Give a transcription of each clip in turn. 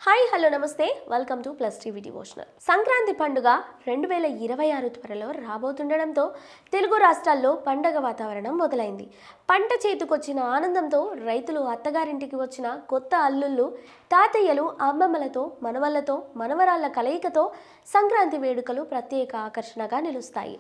Hi hello నమస్తే welcome to plus TV devotional. Sankranti పండుగ 2026 త్వరలో రాబోతుండడంతో తెలుగు రాష్ట్రాల్లో పండగ వాతావరణం మొదలైంది. పంట చేతికొచ్చిన ఆనందంతో రైతులు అత్తగారింటికి వచ్చిన కొత్త అల్లుళ్ళు, తాతయ్యలు, అమ్మమ్మలతో, మనవళ్లతో, మనవరాళ్ల కలయికతో సంక్రాంతి వేడుకలు ప్రత్యేక ఆకర్షణగా నిలుస్తాయి.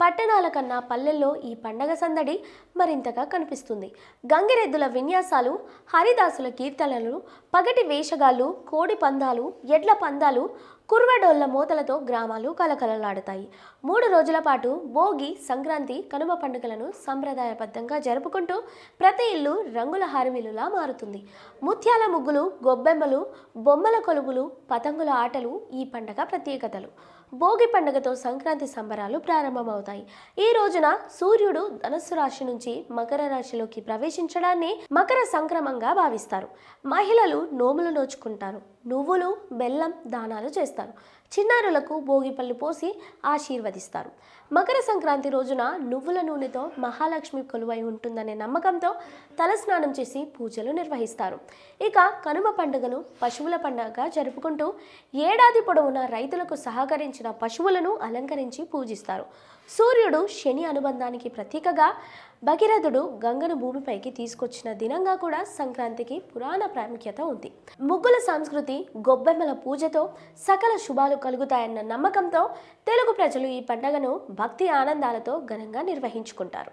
పట్టణాల కన్నా పల్లెల్లో ఈ పండగ సందడి మరింతగా కనిపిస్తుంది. గంగిరెద్దుల విన్యాసాలు, హరిదాసుల కీర్తనలు, పగటి వేషగాళ్ళు, కోడి పందాలు, ఎడ్ల పందాలు, కుర్వడోళ్ల మూతలతో గ్రామాలు కలకలలాడతాయి. 3 రోజుల పాటు భోగి, సంక్రాంతి, కనుమ పండుగలను సంప్రదాయబద్ధంగా జరుపుకుంటూ ప్రతి ఇల్లు రంగుల హారమిలులా మారుతుంది. ముత్యాల ముగ్గులు, గొబ్బెమ్మలు, బొమ్మల కొలువులు, పతంగుల ఆటలు ఈ పండగ ప్రత్యేకతలు. భోగి పండుగతో సంక్రాంతి సంబరాలు ప్రారంభమవుతాయి. ఈ రోజున సూర్యుడు ధనుస్సు రాశి నుంచి మకర రాశిలోకి ప్రవేశించడాన్ని మకర సంక్రమంగా భావిస్తారు. మహిళలు నోములు నోచుకుంటారు. నువ్వులు, బెల్లం దానాలు చేస్తారు. చిన్నారులకు భోగిపళ్ళు పోసి ఆశీర్వదిస్తారు. మకర సంక్రాంతి రోజున నువ్వుల నూనెతో మహాలక్ష్మి కొలువై ఉంటుందనే నమ్మకంతో తలస్నానం చేసి పూజలు నిర్వహిస్తారు. ఇక కనుమ పండుగను పశువుల పండుగగా జరుపుకుంటూ ఏడాది పొడవునా రైతులకు సహకరించిన పశువులను అలంకరించి పూజిస్తారు. సూర్యుడు శని అనుబంధానికి ప్రతీకగా, భగీరథుడు గంగను భూమిపైకి తీసుకొచ్చిన దినంగా కూడా సంక్రాంతికి పురాణ ప్రాముఖ్యత ఉంది. ముగ్గుల సంస్కృతి, గొబ్బెమ్మల పూజతో సకల శుభాలు కలుగుతాయన్న నమ్మకంతో తెలుగు ప్రజలు ఈ పండుగను భక్తి ఆనందాలతో ఘనంగా నిర్వహించుకుంటారు.